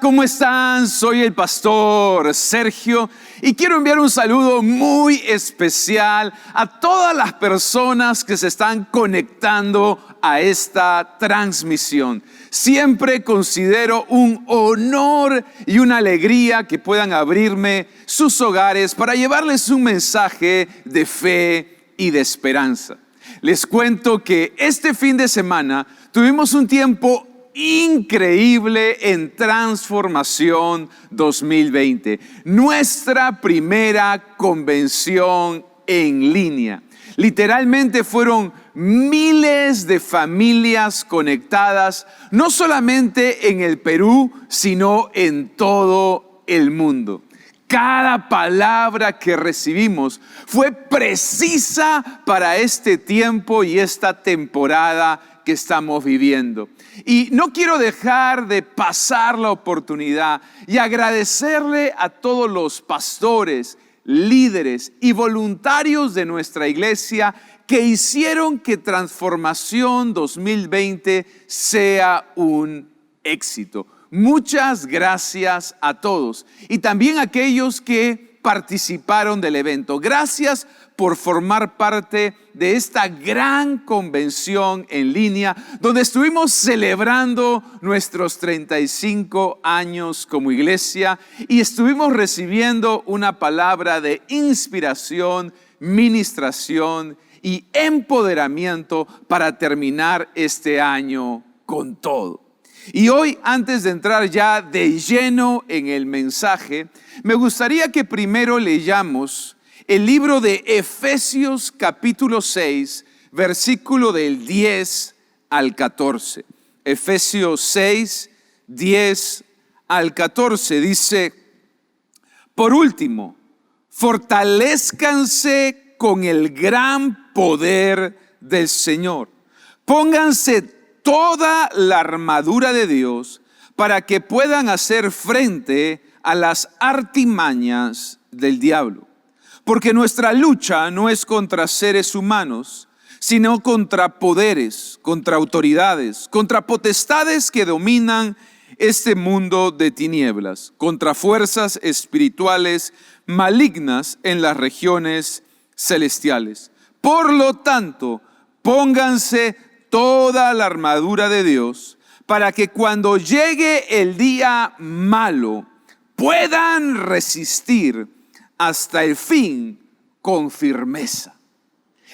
¿Cómo están? Soy el pastor Sergio y quiero enviar un saludo muy especial a todas las personas que se están conectando a esta transmisión. Siempre considero un honor y una alegría que puedan abrirme sus hogares para llevarles un mensaje de fe y de esperanza. Les cuento que este fin de semana tuvimos un tiempo increíble en Transformación 2020, nuestra primera convención en línea. Literalmente fueron miles de familias conectadas, no solamente en el Perú, sino en todo el mundo. Cada palabra que recibimos fue precisa para este tiempo y esta temporada que estamos viviendo. Y no quiero dejar de pasar la oportunidad y agradecerle a todos los pastores, líderes y voluntarios de nuestra iglesia que hicieron que Transformación 2020 sea un éxito. Muchas gracias a todos y también a aquellos que participaron del evento. Gracias por formar parte de esta gran convención en línea, donde estuvimos celebrando nuestros 35 años como iglesia y estuvimos recibiendo una palabra de inspiración, ministración y empoderamiento para terminar este año con todo. Y hoy, antes de entrar ya de lleno en el mensaje, me gustaría que primero leyamos el libro de Efesios capítulo 6, versículo del 10 al 14. Efesios 6, 10 al 14 dice: por último, fortalézcanse con el gran poder del Señor. Pónganse toda la armadura de Dios para que puedan hacer frente a las artimañas del diablo. Porque nuestra lucha no es contra seres humanos, sino contra poderes, contra autoridades, contra potestades que dominan este mundo de tinieblas, contra fuerzas espirituales malignas en las regiones celestiales. Por lo tanto, pónganse toda la armadura de Dios para que cuando llegue el día malo puedan resistir hasta el fin con firmeza.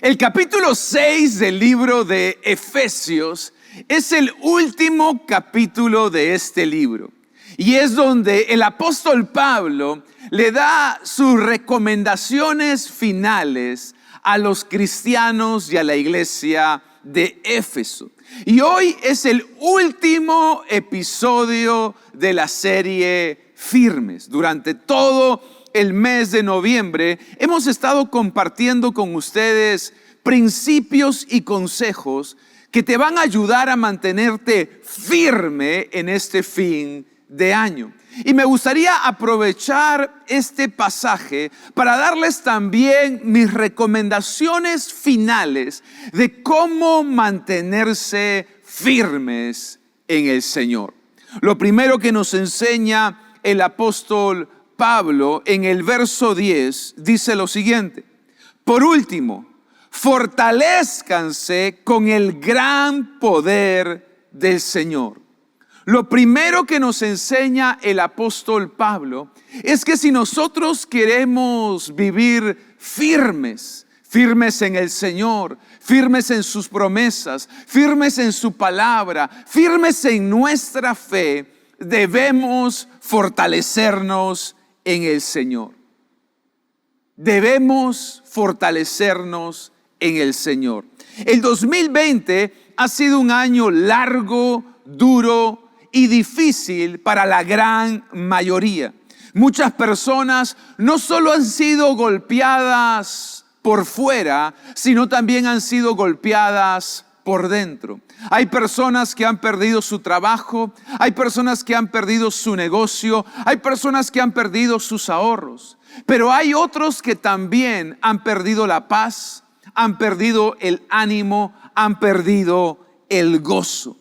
El capítulo 6 del libro de Efesios es el último capítulo de este libro y es donde el apóstol Pablo le da sus recomendaciones finales a los cristianos y a la iglesia de Éfeso. Y hoy es el último episodio de la serie Firmes. Durante todo el mes de noviembre hemos estado compartiendo con ustedes principios y consejos que te van a ayudar a mantenerte firme en este fin de año. Y me gustaría aprovechar este pasaje para darles también mis recomendaciones finales de cómo mantenerse firmes en el Señor. Lo primero que nos enseña el apóstol Pablo en el verso 10 dice lo siguiente: por último, fortalézcanse con el gran poder del Señor. Lo primero que nos enseña el apóstol Pablo es que si nosotros queremos vivir firmes en el Señor, firmes en sus promesas, firmes en su palabra, firmes en nuestra fe, debemos fortalecernos en el Señor. Debemos fortalecernos en el Señor. El 2020 ha sido un año largo, duro y difícil para la gran mayoría. Muchas personas no solo han sido golpeadas por fuera, sino también han sido golpeadas por dentro. Hay personas que han perdido su trabajo, hay personas que han perdido su negocio, hay personas que han perdido sus ahorros, pero hay otros que también han perdido la paz, han perdido el ánimo, han perdido el gozo.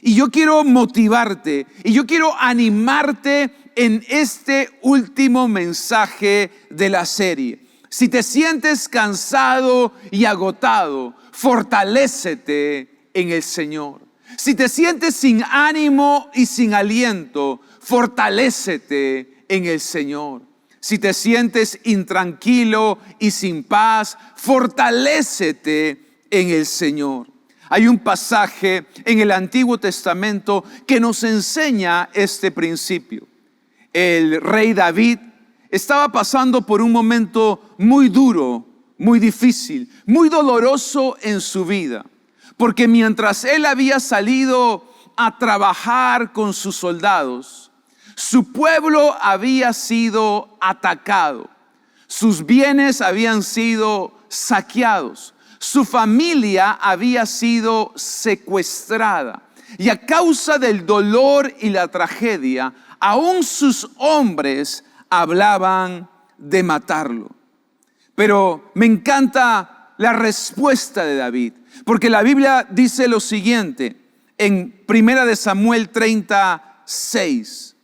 Y yo quiero motivarte y yo quiero animarte en este último mensaje de la serie. Si te sientes cansado y agotado, fortalécete en el Señor. Si te sientes sin ánimo y sin aliento, fortalécete en el Señor. Si te sientes intranquilo y sin paz, fortalécete en el Señor. Hay un pasaje en el Antiguo Testamento que nos enseña este principio. El rey David estaba pasando por un momento muy duro, muy difícil, muy doloroso en su vida. Porque mientras él había salido a trabajar con sus soldados, su pueblo había sido atacado. Sus bienes habían sido saqueados. Su familia había sido secuestrada. Y a causa del dolor y la tragedia, aún sus hombres hablaban de matarlo. Pero me encanta la respuesta de David, porque la Biblia dice lo siguiente en 1 Samuel 36.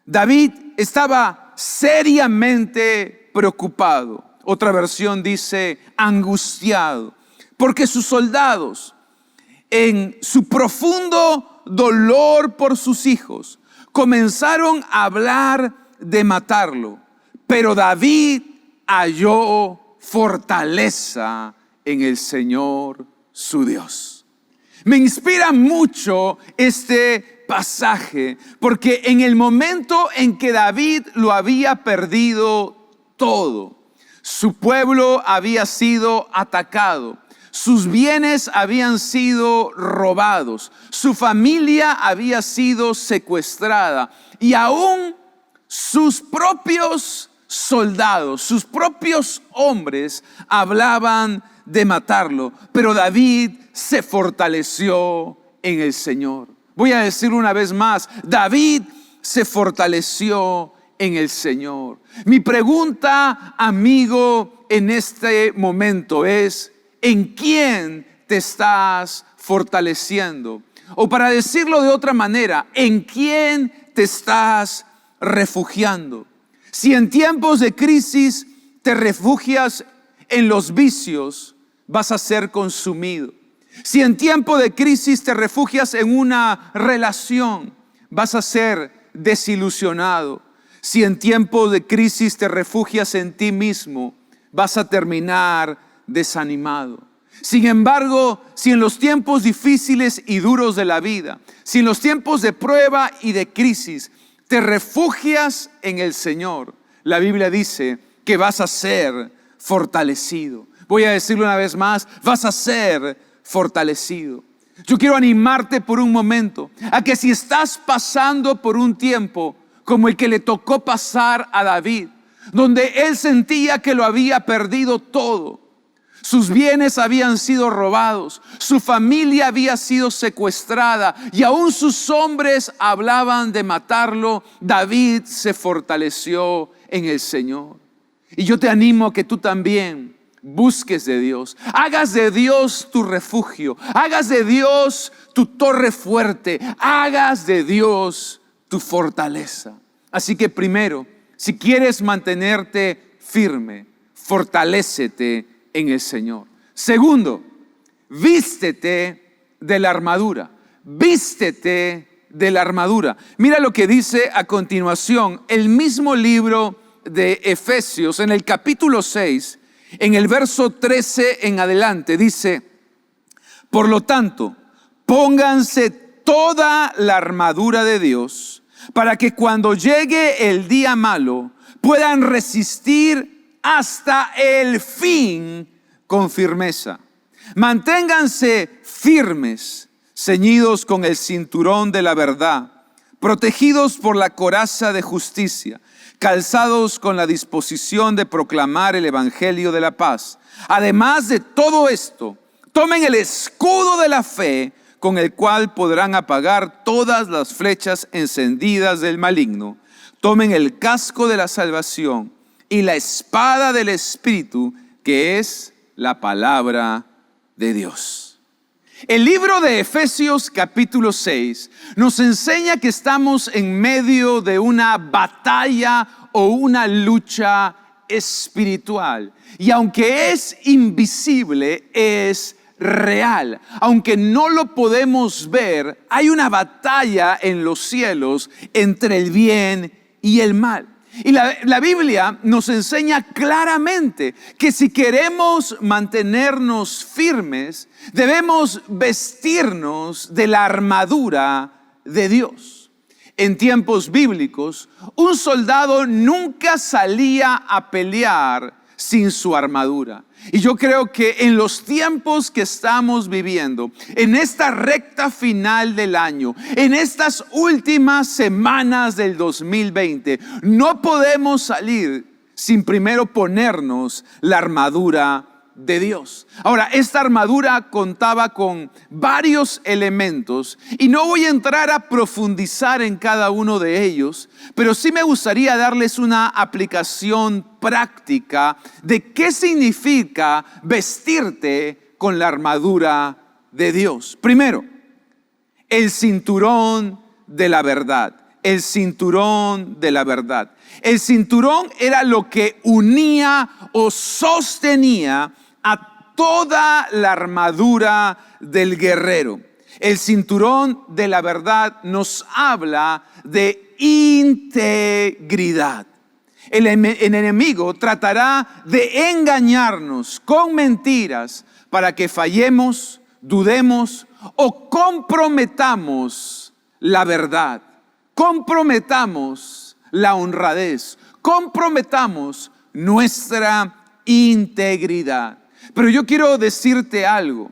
David estaba seriamente preocupado. Otra versión dice angustiado, porque sus soldados, en su profundo dolor por sus hijos, comenzaron a hablar de matarlo. Pero David halló fortaleza en el Señor su Dios. Me inspira mucho este pasaje, porque en el momento en que David lo había perdido todo, su pueblo había sido atacado, sus bienes habían sido robados, su familia había sido secuestrada y aún sus propios soldados, sus propios hombres hablaban de matarlo. Pero David se fortaleció en el Señor. Voy a decirlo una vez más, David se fortaleció en el Señor. Mi pregunta, amigo, en este momento es: ¿en quién te estás fortaleciendo? O para decirlo de otra manera, ¿en quién te estás refugiando? Si en tiempos de crisis te refugias en los vicios, vas a ser consumido. Si en tiempo de crisis te refugias en una relación, vas a ser desilusionado. Si en tiempo de crisis te refugias en ti mismo, vas a terminar desanimado. Sin embargo, si en los tiempos difíciles y duros de la vida, si en los tiempos de prueba y de crisis, te refugias en el Señor, la Biblia dice que vas a ser fortalecido. Voy a decirlo una vez más, vas a ser fortalecido. Yo quiero animarte por un momento a que si estás pasando por un tiempo como el que le tocó pasar a David, donde él sentía que lo había perdido todo, sus bienes habían sido robados, su familia había sido secuestrada y aún sus hombres hablaban de matarlo, David se fortaleció en el Señor. Y yo te animo a que tú también busques de Dios, hagas de Dios tu refugio, hagas de Dios tu torre fuerte, hagas de Dios tu fortaleza. Así que primero, si quieres mantenerte firme, fortalécete en el Señor. Segundo, vístete de la armadura. Vístete de la armadura. Mira lo que dice a continuación el mismo libro de Efesios en el capítulo 6, en el verso 13 en adelante, dice: por lo tanto, pónganse toda la armadura de Dios para que cuando llegue el día malo puedan resistir hasta el fin con firmeza. Manténganse firmes, ceñidos con el cinturón de la verdad, protegidos por la coraza de justicia, calzados con la disposición de proclamar el evangelio de la paz. Además de todo esto, tomen el escudo de la fe, con el cual podrán apagar todas las flechas encendidas del maligno. Tomen el casco de la salvación y la espada del Espíritu, que es la palabra de Dios. El libro de Efesios capítulo 6 nos enseña que estamos en medio de una batalla o una lucha espiritual. Y aunque es invisible, es real. Aunque no lo podemos ver, hay una batalla en los cielos entre el bien y el mal. Y la Biblia nos enseña claramente que si queremos mantenernos firmes, debemos vestirnos de la armadura de Dios. En tiempos bíblicos, un soldado nunca salía a pelear sin su armadura. Y yo creo que en los tiempos que estamos viviendo, en esta recta final del año, en estas últimas semanas del 2020, no podemos salir sin primero ponernos la armadura de Dios. Ahora, esta armadura contaba con varios elementos y no voy a entrar a profundizar en cada uno de ellos, pero sí me gustaría darles una aplicación práctica de qué significa vestirte con la armadura de Dios. Primero, el cinturón de la verdad. El cinturón de la verdad. El cinturón era lo que unía o sostenía a toda la armadura del guerrero. El cinturón de la verdad nos habla de integridad. El enemigo tratará de engañarnos con mentiras para que fallemos, dudemos o comprometamos la verdad. Comprometamos la honradez, comprometamos nuestra integridad. Pero yo quiero decirte algo: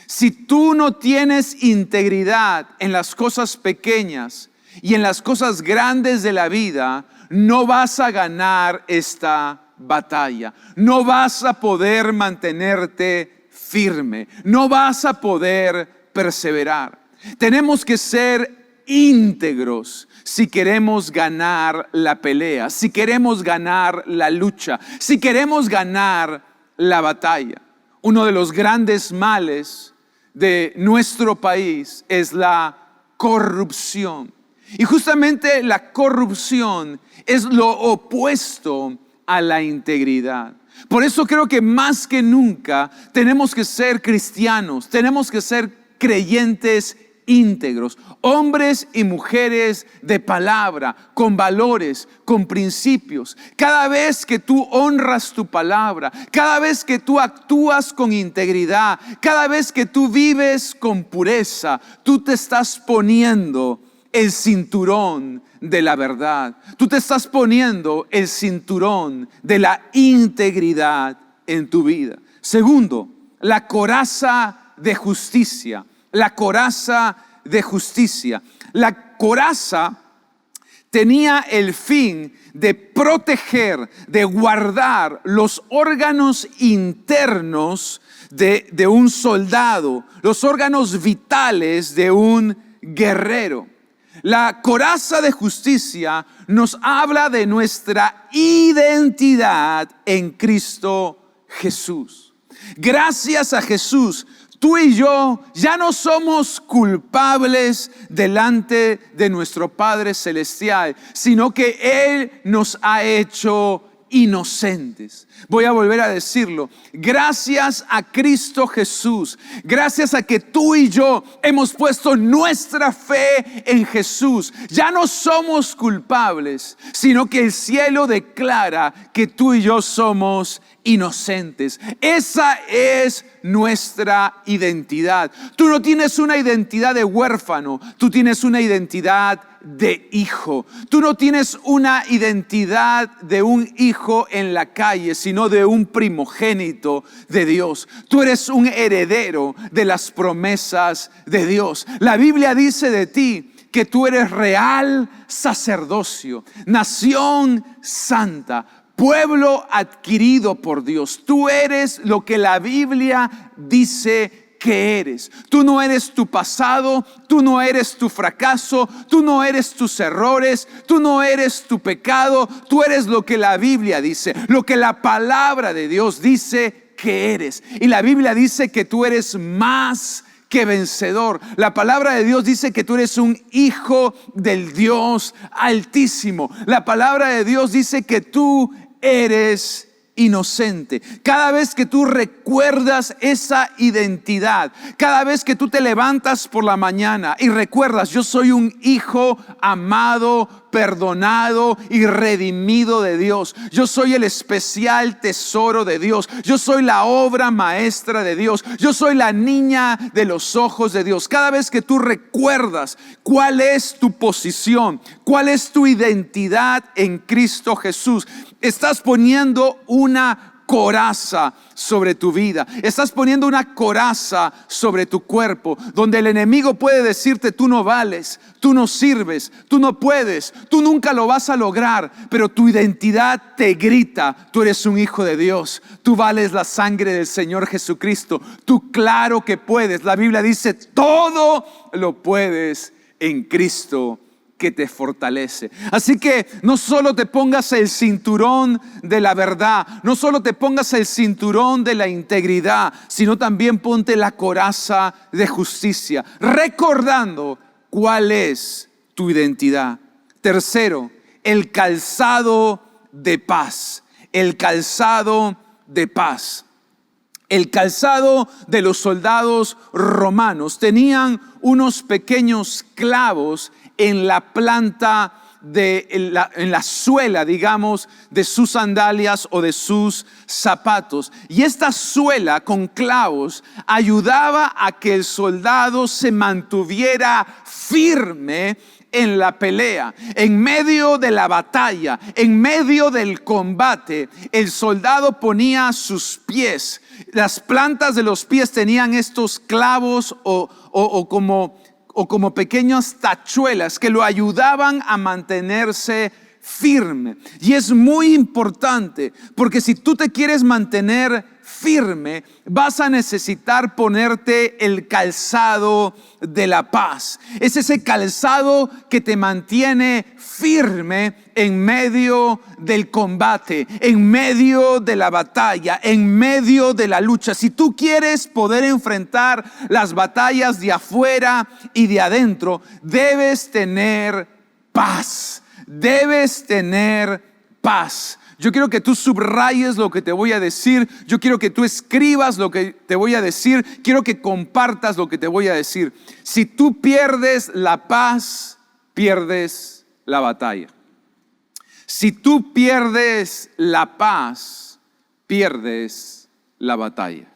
si tú no tienes integridad en las cosas pequeñas y en las cosas grandes de la vida, no vas a ganar esta batalla, no vas a poder mantenerte firme, no vas a poder perseverar. Tenemos que ser íntegros si queremos ganar la pelea, si queremos ganar la lucha, si queremos ganar la batalla. Uno de los grandes males de nuestro país es la corrupción. Y justamente la corrupción es lo opuesto a la integridad. Por eso creo que más que nunca tenemos que ser cristianos, tenemos que ser creyentes íntegros, hombres y mujeres de palabra, con valores, con principios. Cada vez que tú honras tu palabra, cada vez que tú actúas con integridad, cada vez que tú vives con pureza, tú te estás poniendo el cinturón de la verdad. Tú te estás poniendo el cinturón de la integridad en tu vida. Segundo, la coraza de justicia. La coraza de justicia. La coraza tenía el fin de proteger, de guardar los órganos internos de un soldado, los órganos vitales de un guerrero. La coraza de justicia nos habla de nuestra identidad en Cristo Jesús. Gracias a Jesús, tú y yo ya no somos culpables delante de nuestro Padre Celestial, sino que Él nos ha hecho inocentes. Voy a volver a decirlo. Gracias a Cristo Jesús, gracias a que tú y yo hemos puesto nuestra fe en Jesús, ya no somos culpables, sino que el cielo declara que tú y yo somos inocentes. Esa es nuestra identidad. Tú no tienes una identidad de huérfano, tú tienes una identidad de hijo. Tú no tienes una identidad de un hijo en la calle, sino de un primogénito de Dios. Tú eres un heredero de las promesas de Dios. La Biblia dice de ti que tú eres real sacerdocio, nación santa, pueblo adquirido por Dios. Tú eres lo que la Biblia dice que eres. Tú no eres tu pasado, tú no eres tu fracaso, tú no eres tus errores, tú no eres tu pecado, tú eres lo que la Biblia dice, lo que la palabra de Dios dice que eres. Y la Biblia dice que tú eres más que vencedor. La palabra de Dios dice que tú eres un hijo del Dios Altísimo. La palabra de Dios dice que tú eres inocente. Cada vez que tú recuerdas esa identidad, cada vez que tú te levantas por la mañana y recuerdas, yo soy un hijo amado, perdonado y redimido de Dios. Yo soy el especial tesoro de Dios. Yo soy la obra maestra de Dios. Yo soy la niña de los ojos de Dios. Cada vez que tú recuerdas cuál es tu posición, cuál es tu identidad en Cristo Jesús, estás poniendo una coraza sobre tu vida. Estás poniendo una coraza sobre tu cuerpo, donde el enemigo puede decirte: tú no vales, tú no sirves, tú no puedes, tú nunca lo vas a lograr. Pero tu identidad te grita: tú eres un hijo de Dios, tú vales la sangre del Señor Jesucristo, tú claro que puedes. La Biblia dice: todo lo puedes en Cristo que te fortalece. Así que no solo te pongas el cinturón de la verdad, no solo te pongas el cinturón de la integridad, sino también ponte la coraza de justicia, recordando cuál es tu identidad. Tercero, el calzado de paz. El calzado de paz. El calzado de los soldados romanos tenían unos pequeños clavos en la planta en la suela, digamos, de sus sandalias o de sus zapatos. Y esta suela con clavos ayudaba a que el soldado se mantuviera firme en la pelea, en medio de la batalla, en medio del combate. El soldado ponía sus pies, las plantas de los pies tenían estos clavos o como pequeñas tachuelas que lo ayudaban a mantenerse firme. Y es muy importante, porque si tú te quieres mantener firme, vas a necesitar ponerte el calzado de la paz. Es ese calzado que te mantiene firme en medio del combate, en medio de la batalla, en medio de la lucha. Si tú quieres poder enfrentar las batallas de afuera y de adentro, debes tener paz. Debes tener paz. Yo quiero que tú subrayes lo que te voy a decir. Yo quiero que tú escribas lo que te voy a decir. Quiero que compartas lo que te voy a decir. Si tú pierdes la paz, pierdes la batalla. Si tú pierdes la paz, pierdes la batalla.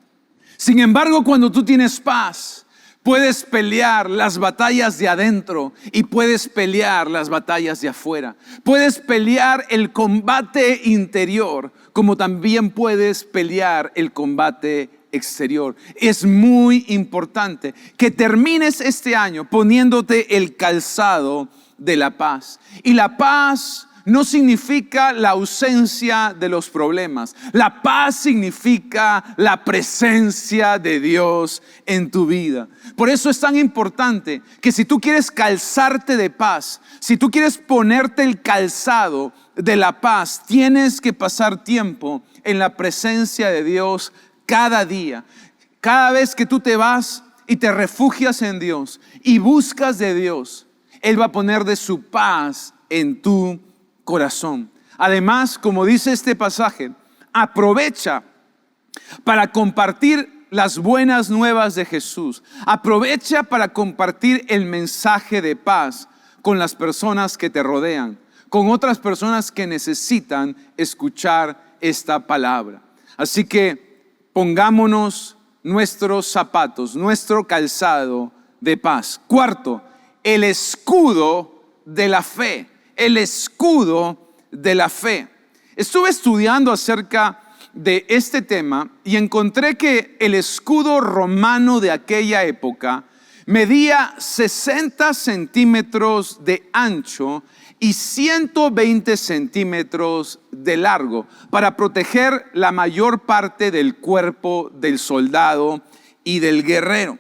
Sin embargo, cuando tú tienes paz, puedes pelear las batallas de adentro y puedes pelear las batallas de afuera. Puedes pelear el combate interior, como también puedes pelear el combate exterior. Es muy importante que termines este año poniéndote el calzado de la paz. Y la paz no significa la ausencia de los problemas. La paz significa la presencia de Dios en tu vida. Por eso es tan importante que si tú quieres calzarte de paz, si tú quieres ponerte el calzado de la paz, tienes que pasar tiempo en la presencia de Dios cada día. Cada vez que tú te vas y te refugias en Dios y buscas de Dios, Él va a poner de su paz en tu corazón. Además, como dice este pasaje, aprovecha para compartir las buenas nuevas de Jesús. Aprovecha para compartir el mensaje de paz con las personas que te rodean, con otras personas que necesitan escuchar esta palabra. Así que pongámonos nuestros zapatos, nuestro calzado de paz. Cuarto, el escudo de la fe. El escudo de la fe. Estuve estudiando acerca de este tema y encontré que el escudo romano de aquella época medía 60 centímetros de ancho y 120 centímetros de largo para proteger la mayor parte del cuerpo del soldado y del guerrero.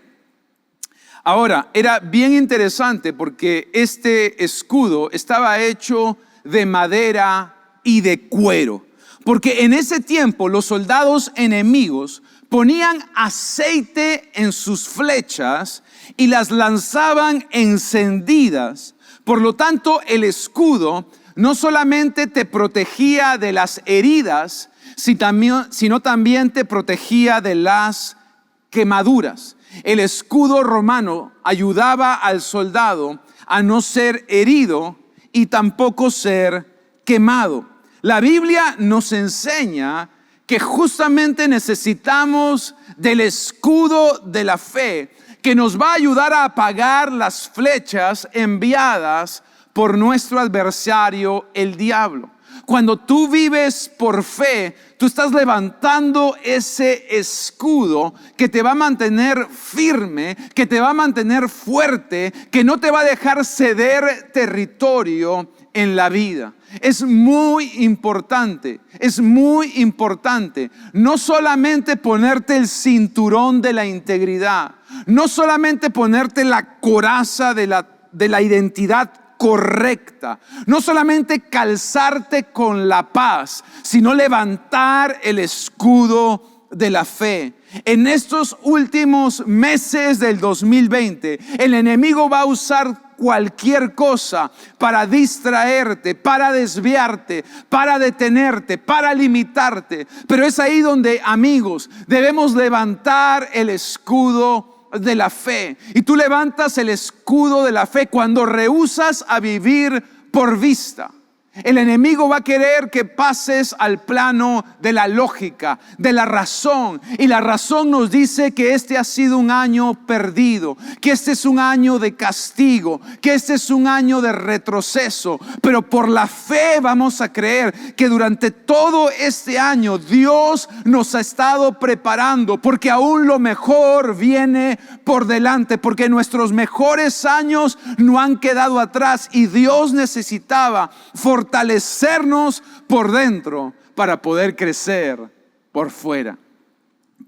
Ahora, era bien interesante porque este escudo estaba hecho de madera y de cuero. Porque en ese tiempo los soldados enemigos ponían aceite en sus flechas y las lanzaban encendidas. Por lo tanto, el escudo no solamente te protegía de las heridas, sino también te protegía de las quemaduras. El escudo romano ayudaba al soldado a no ser herido y tampoco ser quemado. La Biblia nos enseña que justamente necesitamos del escudo de la fe, que nos va a ayudar a apagar las flechas enviadas por nuestro adversario, el diablo. Cuando tú vives por fe, tú estás levantando ese escudo que te va a mantener firme, que te va a mantener fuerte, que no te va a dejar ceder territorio en la vida. Es muy importante no solamente ponerte el cinturón de la integridad, no solamente ponerte la coraza de la identidad correcta, no solamente calzarte con la paz, sino levantar el escudo de la fe. En estos últimos meses del 2020, el enemigo va a usar cualquier cosa para distraerte, para desviarte, para detenerte, para limitarte. Pero es ahí donde, amigos, debemos levantar el escudo de la fe. Y tú levantas el escudo de la fe cuando rehusas a vivir por vista. El enemigo va a querer que pases al plano de la lógica, de la razón. Y la razón nos dice que este ha sido un año perdido, que este es un año de castigo, que este es un año de retroceso. Pero por la fe vamos a creer que durante todo este año Dios nos ha estado preparando, porque aún lo mejor viene por delante, porque nuestros mejores años no han quedado atrás y Dios necesitaba fortalecernos por dentro para poder crecer por fuera.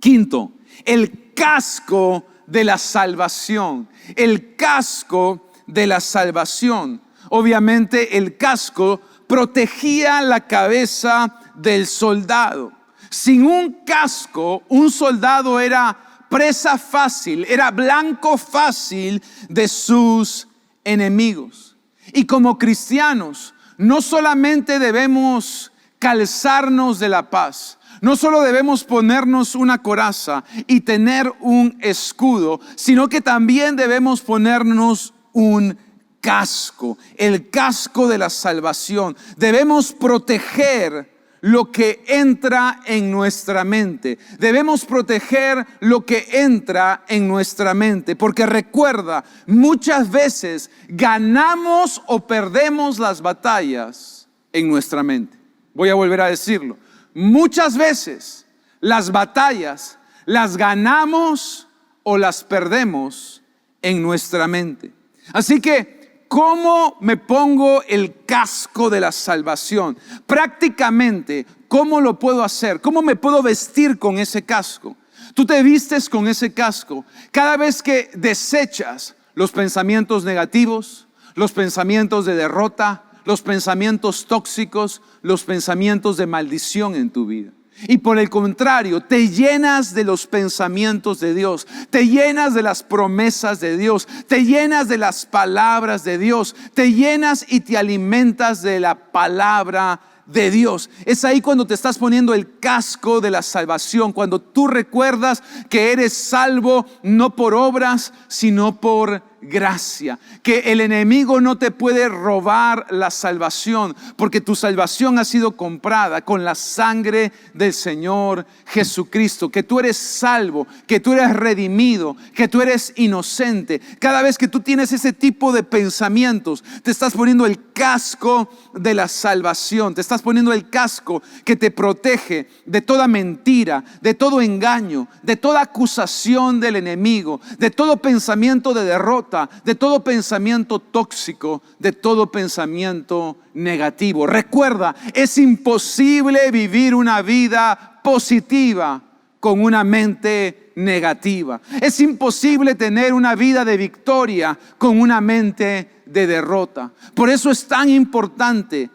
Quinto, el casco de la salvación. El casco de la salvación. Obviamente el casco protegía la cabeza del soldado. Sin un casco, un soldado era presa fácil, era blanco fácil de sus enemigos. Y como cristianos, no solamente debemos calzarnos de la paz, no solo debemos ponernos una coraza y tener un escudo, sino que también debemos ponernos un casco, el casco de la salvación. Debemos proteger lo que entra en nuestra mente. Debemos proteger lo que entra en nuestra mente, porque recuerda, muchas veces ganamos o perdemos las batallas en nuestra mente. Voy a volver a decirlo. Muchas veces las batallas las ganamos o las perdemos en nuestra mente. Así que, ¿cómo me pongo el casco de la salvación? Prácticamente, ¿cómo lo puedo hacer? ¿Cómo me puedo vestir con ese casco? Tú te vistes con ese casco cada vez que desechas los pensamientos negativos, los pensamientos de derrota, los pensamientos tóxicos, los pensamientos de maldición en tu vida. Y por el contrario, te llenas de los pensamientos de Dios, te llenas de las promesas de Dios, te llenas de las palabras de Dios, te llenas y te alimentas de la palabra de Dios. Es ahí cuando te estás poniendo el casco de la salvación, cuando tú recuerdas que eres salvo no por obras, sino por gracia, que el enemigo no te puede robar la salvación, porque tu salvación ha sido comprada con la sangre del Señor Jesucristo, que tú eres salvo, que tú eres redimido, que tú eres inocente. Cada vez que tú tienes ese tipo de pensamientos, te estás poniendo el casco de la salvación, te estás poniendo el casco que te protege de toda mentira, de todo engaño, de toda acusación del enemigo, de todo pensamiento de derrota, de todo pensamiento tóxico, de todo pensamiento negativo. Recuerda, es imposible vivir una vida positiva con una mente negativa. Es imposible tener una vida de victoria con una mente de derrota. Por eso es tan importante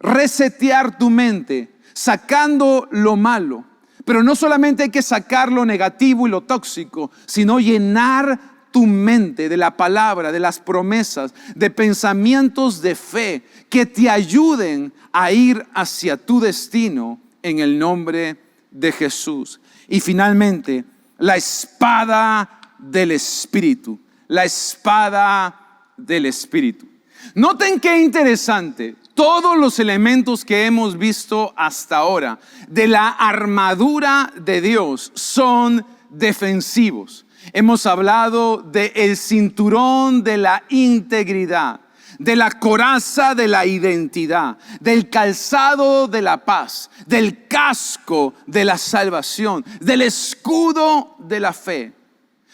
resetear tu mente, sacando lo malo, Pero no solamente hay que sacar lo negativo y lo tóxico, sino llenar tu mente de la palabra, de las promesas, de pensamientos de fe que te ayuden a ir hacia tu destino en el nombre de Jesús. Y finalmente, la espada del Espíritu. La espada del Espíritu. Noten qué interesante. Todos los elementos que hemos visto hasta ahora de la armadura de Dios son defensivos. Hemos hablado del cinturón de la integridad, de la coraza de la identidad, del calzado de la paz, del casco de la salvación, del escudo de la fe.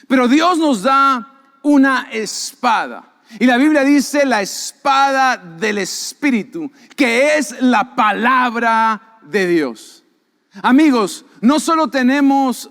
Pero Dios nos da una espada. Y la Biblia dice la espada del Espíritu, que es la palabra de Dios. Amigos, no solo tenemos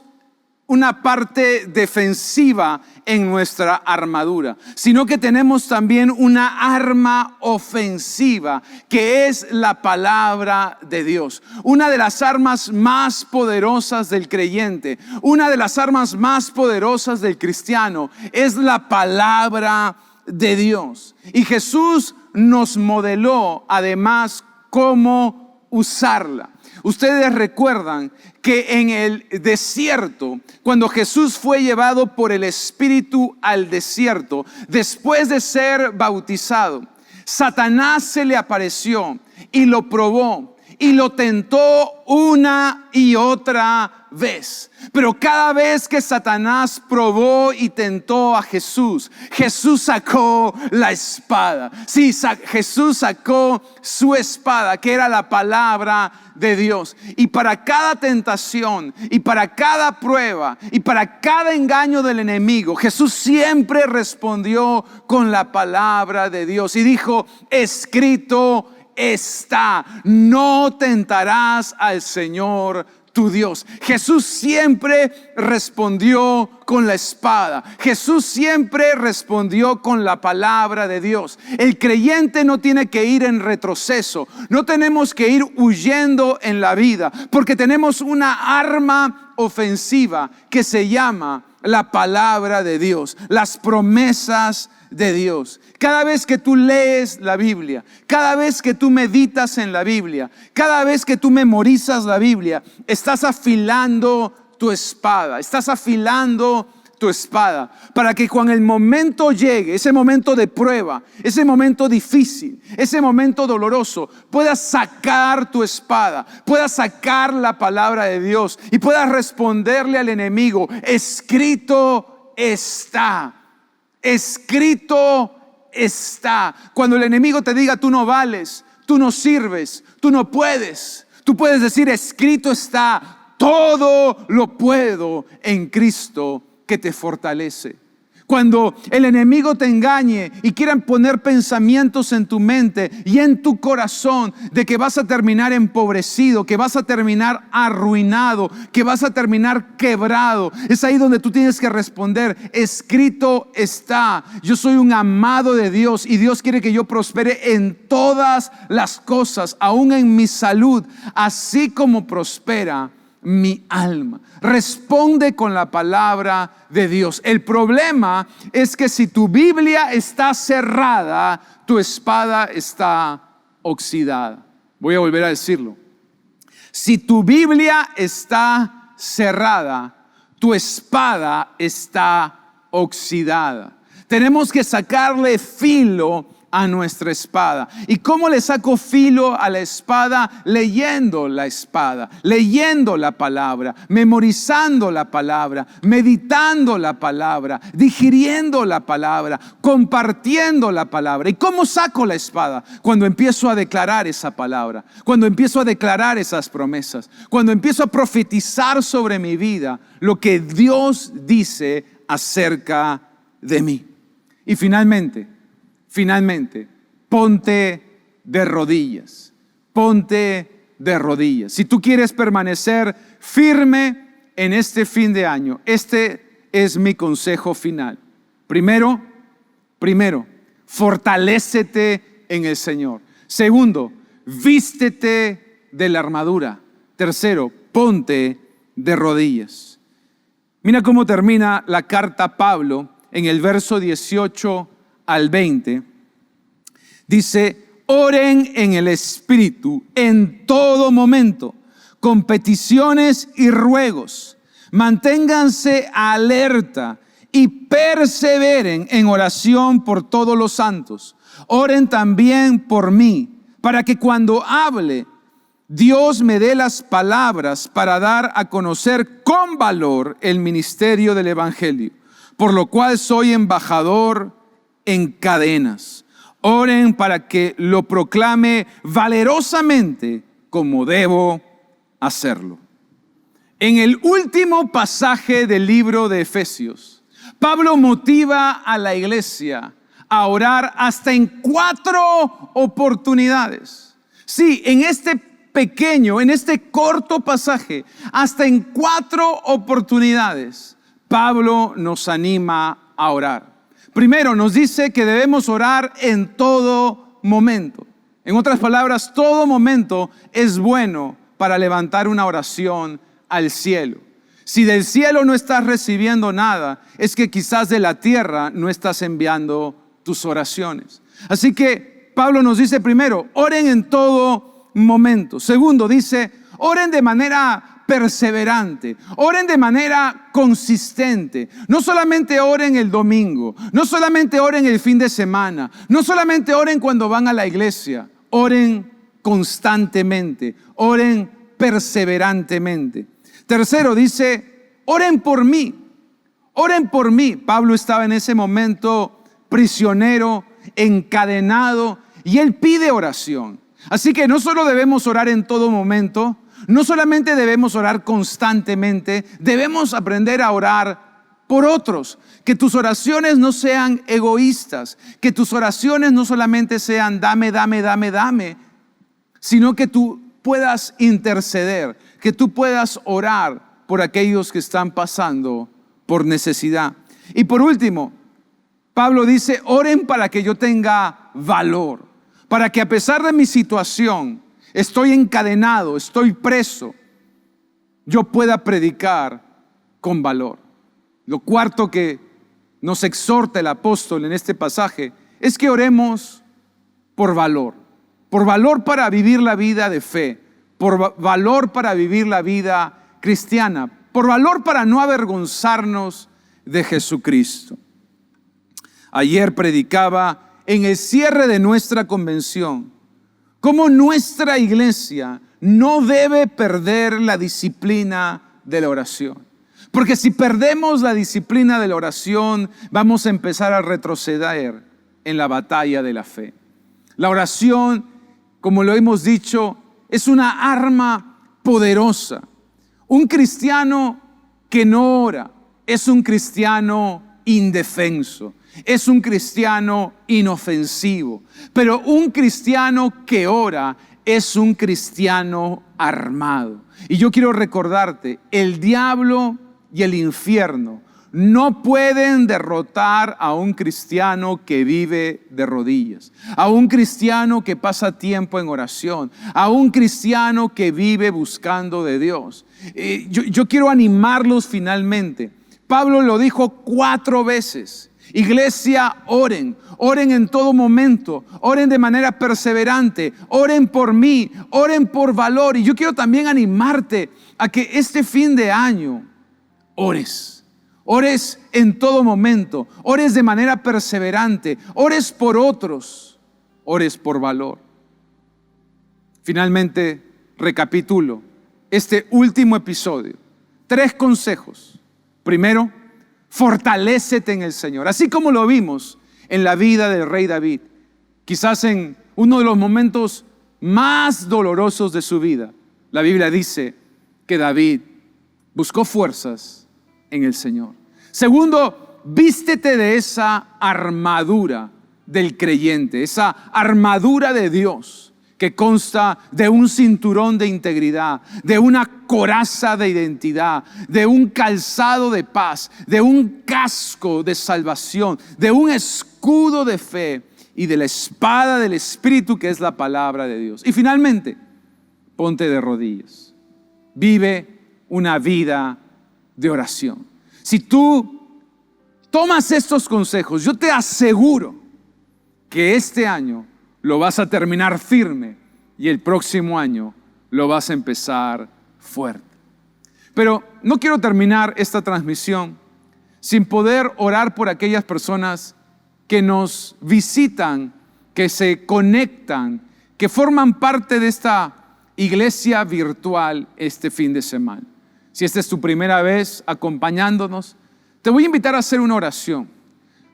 una parte defensiva en nuestra armadura, sino que tenemos también una arma ofensiva, que es la palabra de Dios. Una de las armas más poderosas del creyente, una de las armas más poderosas del cristiano, es la palabra de Dios. Y Jesús nos modeló además cómo usarla. Ustedes recuerdan que en el desierto, cuando Jesús fue llevado por el Espíritu al desierto, después de ser bautizado, Satanás se le apareció y lo probó y lo tentó una y otra vez. Pero cada vez que Satanás probó y tentó a Jesús, Jesús sacó la espada. Sí, Jesús sacó su espada, que era la palabra de Dios. Y para cada tentación, y para cada prueba, y para cada engaño del enemigo, Jesús siempre respondió con la palabra de Dios. Y dijo, escrito está, no tentarás al Señor tu Dios. Jesús siempre respondió con la espada. Jesús siempre respondió con la palabra de Dios. El creyente no tiene que ir en retroceso. No tenemos que ir huyendo en la vida, porque tenemos una arma ofensiva que se llama la palabra de Dios, las promesas de Dios. Cada vez que tú lees la Biblia, cada vez que tú meditas en la Biblia, cada vez que tú memorizas la Biblia, estás afilando tu espada, estás afilando tu espada, para que cuando el momento llegue, ese momento de prueba, ese momento difícil, ese momento doloroso, puedas sacar tu espada, puedas sacar la palabra de Dios y puedas responderle al enemigo, escrito está. Escrito está. Cuando el enemigo te diga tú no vales, tú no sirves, tú no puedes, tú puedes decir escrito está, todo lo puedo en Cristo que te fortalece. Cuando el enemigo te engañe y quieran poner pensamientos en tu mente y en tu corazón de que vas a terminar empobrecido, que vas a terminar arruinado, que vas a terminar quebrado, es ahí donde tú tienes que responder, escrito está, yo soy un amado de Dios y Dios quiere que yo prospere en todas las cosas, aún en mi salud, así como prospera mi alma. Responde con la palabra de Dios. El problema es que si tu Biblia está cerrada, tu espada está oxidada. Voy a volver a decirlo. Si tu Biblia está cerrada, tu espada está oxidada. Tenemos que sacarle filo a nuestra espada. ¿Y cómo le saco filo a la espada? Leyendo la espada, leyendo la palabra, memorizando la palabra, meditando la palabra, digiriendo la palabra, compartiendo la palabra. ¿Y cómo saco la espada? Cuando empiezo a declarar esa palabra, cuando empiezo a declarar esas promesas, cuando empiezo a profetizar sobre mi vida lo que Dios dice acerca de mí. Y finalmente, ponte de rodillas. Ponte de rodillas. Si tú quieres permanecer firme en este fin de año, este es mi consejo final. Primero, fortalécete en el Señor. Segundo, vístete de la armadura. Tercero, ponte de rodillas. Mira cómo termina la carta Pablo en el verso 18 al 20. Dice: oren en el Espíritu en todo momento, con peticiones y ruegos. Manténganse alerta y perseveren en oración por todos los santos. Oren también por mí, para que cuando hable, Dios me dé las palabras para dar a conocer con valor el ministerio del Evangelio, por lo cual soy embajador en cadenas. Oren para que lo proclame valerosamente como debo hacerlo. En el último pasaje del libro de Efesios, Pablo motiva a la iglesia a orar hasta en 4 oportunidades. Sí, en este corto pasaje, hasta en 4 oportunidades, Pablo nos anima a orar. Primero nos dice que debemos orar en todo momento. En otras palabras, todo momento es bueno para levantar una oración al cielo. Si del cielo no estás recibiendo nada, es que quizás de la tierra no estás enviando tus oraciones. Así que Pablo nos dice primero, oren en todo momento. Segundo, dice, oren de manera perseverante, oren de manera consistente. No solamente oren el domingo, no solamente oren el fin de semana, no solamente oren cuando van a la iglesia, oren constantemente, oren perseverantemente. Tercero, dice, oren por mí, oren por mí. Pablo estaba en ese momento prisionero, encadenado, y él pide oración. Así que no solo debemos orar en todo momento, no solamente debemos orar constantemente, debemos aprender a orar por otros. Que tus oraciones no sean egoístas, que tus oraciones no solamente sean dame, dame, dame, dame, sino que tú puedas interceder, que tú puedas orar por aquellos que están pasando por necesidad. Y por último, Pablo dice, oren para que yo tenga valor, para que a pesar de mi situación, estoy encadenado, estoy preso, yo pueda predicar con valor. Lo cuarto que nos exhorta el apóstol en este pasaje es que oremos por valor para vivir la vida de fe, por valor para vivir la vida cristiana, por valor para no avergonzarnos de Jesucristo. Ayer predicaba en el cierre de nuestra convención cómo nuestra iglesia no debe perder la disciplina de la oración. Porque si perdemos la disciplina de la oración, vamos a empezar a retroceder en la batalla de la fe. La oración, como lo hemos dicho, es una arma poderosa. Un cristiano que no ora es un cristiano indefenso, es un cristiano inofensivo. Pero un cristiano que ora es un cristiano armado. Y yo quiero recordarte, el diablo y el infierno no pueden derrotar a un cristiano que vive de rodillas, a un cristiano que pasa tiempo en oración, a un cristiano que vive buscando de Dios. Yo quiero animarlos finalmente. Pablo lo dijo 4 veces. Iglesia, oren en todo momento, oren de manera perseverante, oren por mí, oren por valor. Y yo quiero también animarte a que este fin de año ores en todo momento, ores de manera perseverante, ores por otros, ores por valor. Finalmente, recapitulo este último episodio. 3 consejos. Primero, fortalécete en el Señor. Así como lo vimos en la vida del rey David, quizás en uno de los momentos más dolorosos de su vida, la Biblia dice que David buscó fuerzas en el Señor. Segundo, vístete de esa armadura del creyente, esa armadura de Dios que consta de un cinturón de integridad, de una coraza de identidad, de un calzado de paz, de un casco de salvación, de un escudo de fe y de la espada del Espíritu, que es la palabra de Dios. Y finalmente, ponte de rodillas. Vive una vida de oración. Si tú tomas estos consejos, yo te aseguro que este año lo vas a terminar firme y el próximo año lo vas a empezar fuerte. Pero no quiero terminar esta transmisión sin poder orar por aquellas personas que nos visitan, que se conectan, que forman parte de esta iglesia virtual este fin de semana. Si esta es tu primera vez acompañándonos, te voy a invitar a hacer una oración,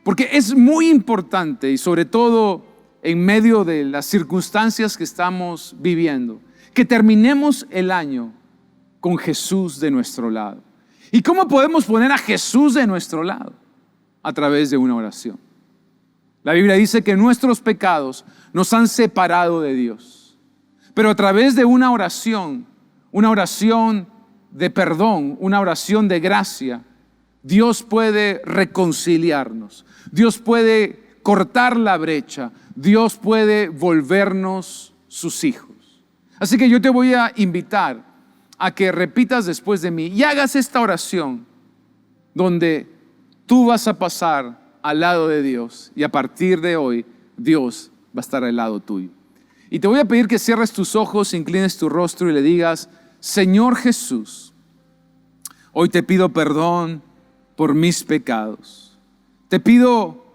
porque es muy importante y sobre todo en medio de las circunstancias que estamos viviendo, que terminemos el año con Jesús de nuestro lado. ¿Y cómo podemos poner a Jesús de nuestro lado? A través de una oración. La Biblia dice que nuestros pecados nos han separado de Dios, pero a través de una oración de perdón, una oración de gracia, Dios puede reconciliarnos, Dios puede cortar la brecha, Dios puede volvernos sus hijos. Así que yo te voy a invitar a que repitas después de mí y hagas esta oración donde tú vas a pasar al lado de Dios y a partir de hoy Dios va a estar al lado tuyo. Y te voy a pedir que cierres tus ojos, inclines tu rostro y le digas: Señor Jesús, hoy te pido perdón por mis pecados. Te pido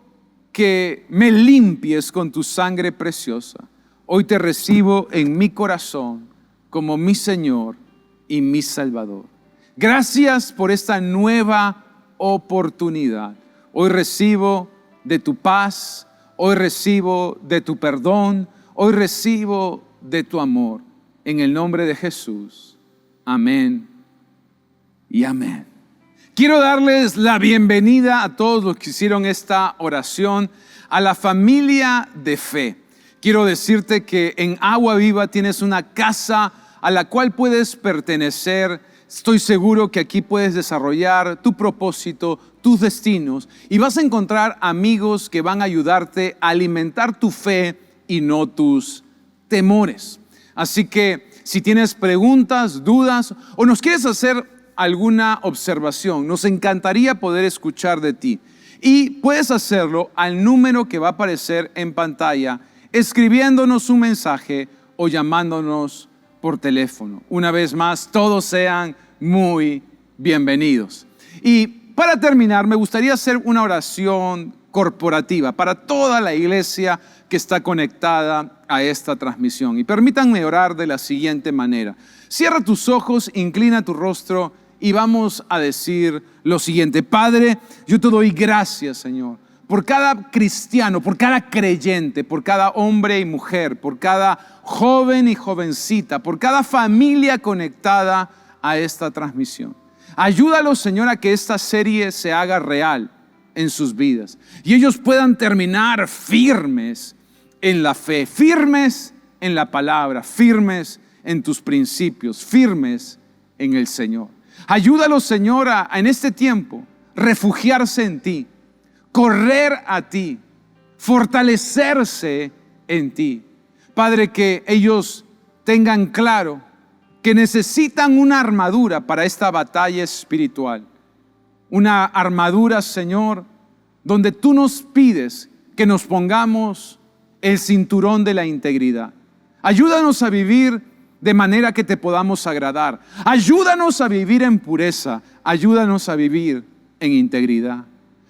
que me limpies con tu sangre preciosa. Hoy te recibo en mi corazón como mi Señor y mi Salvador. Gracias por esta nueva oportunidad. Hoy recibo de tu paz, hoy recibo de tu perdón, hoy recibo de tu amor. En el nombre de Jesús. Amén y amén. Quiero darles la bienvenida a todos los que hicieron esta oración, a la familia de fe. Quiero decirte que en Agua Viva tienes una casa a la cual puedes pertenecer. Estoy seguro que aquí puedes desarrollar tu propósito, tus destinos, y vas a encontrar amigos que van a ayudarte a alimentar tu fe y no tus temores. Así que si tienes preguntas, dudas o nos quieres hacer alguna observación, nos encantaría poder escuchar de ti. Y puedes hacerlo al número que va a aparecer en pantalla, escribiéndonos un mensaje o llamándonos por teléfono. Una vez más, todos sean muy bienvenidos. Y para terminar, me gustaría hacer una oración corporativa para toda la iglesia que está conectada a esta transmisión. Y permítanme orar de la siguiente manera. Cierra tus ojos, inclina tu rostro y vamos a decir lo siguiente. Padre, yo te doy gracias, Señor, por cada cristiano, por cada creyente, por cada hombre y mujer, por cada joven y jovencita, por cada familia conectada a esta transmisión. Ayúdalos, Señor, a que esta serie se haga real en sus vidas y ellos puedan terminar firmes en la fe, firmes en la palabra, firmes en tus principios, firmes en el Señor. Ayúdalos, Señor, en este tiempo refugiarse en ti, correr a ti, fortalecerse en ti. Padre, que ellos tengan claro que necesitan una armadura para esta batalla espiritual. Una armadura, Señor, donde tú nos pides que nos pongamos el cinturón de la integridad. Ayúdanos a vivir de manera que te podamos agradar. Ayúdanos a vivir en pureza. Ayúdanos a vivir en integridad.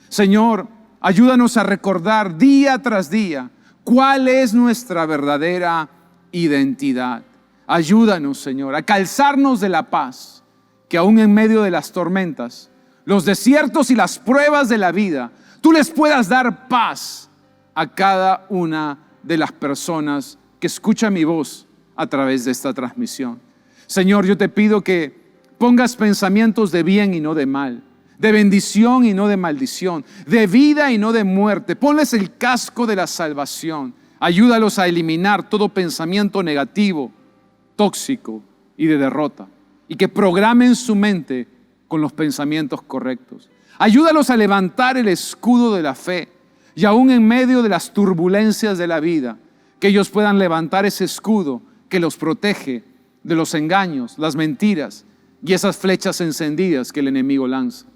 Señor, ayúdanos a recordar día tras día cuál es nuestra verdadera identidad. Ayúdanos, Señor, a calzarnos de la paz, que aún en medio de las tormentas, los desiertos y las pruebas de la vida, tú les puedas dar paz a cada una de las personas que escuchan mi voz a través de esta transmisión. Señor, yo te pido que pongas pensamientos de bien y no de mal, de bendición y no de maldición, de vida y no de muerte. Ponles el casco de la salvación. Ayúdalos a eliminar todo pensamiento negativo, tóxico y de derrota, y que programen su mente con los pensamientos correctos. Ayúdalos a levantar el escudo de la fe y aún en medio de las turbulencias de la vida, que ellos puedan levantar ese escudo que los protege de los engaños, las mentiras, y esas flechas encendidas que el enemigo lanza.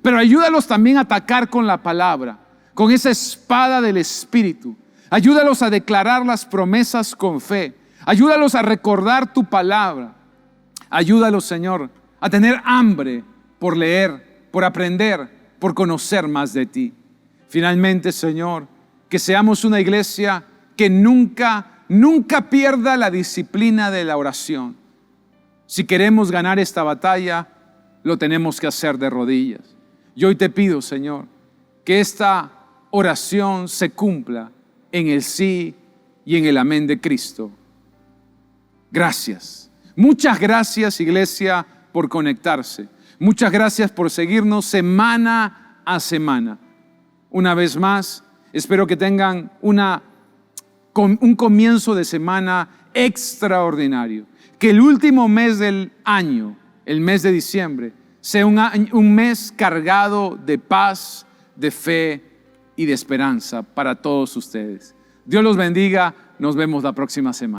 Pero ayúdalos también a atacar con la palabra, con esa espada del Espíritu. Ayúdalos a declarar las promesas con fe. Ayúdalos a recordar tu palabra. Ayúdalos, Señor, a tener hambre por leer, por aprender, por conocer más de ti. Finalmente, Señor, que seamos una iglesia que nunca pierda la disciplina de la oración. Si queremos ganar esta batalla, lo tenemos que hacer de rodillas. Y hoy te pido, Señor, que esta oración se cumpla en el sí y en el amén de Cristo. Gracias. Muchas gracias, iglesia, por conectarse. Muchas gracias por seguirnos semana a semana. Una vez más, espero que tengan un comienzo de semana extraordinario. Que el último mes del año, el mes de diciembre, sea un mes cargado de paz, de fe y de esperanza para todos ustedes. Dios los bendiga. Nos vemos la próxima semana.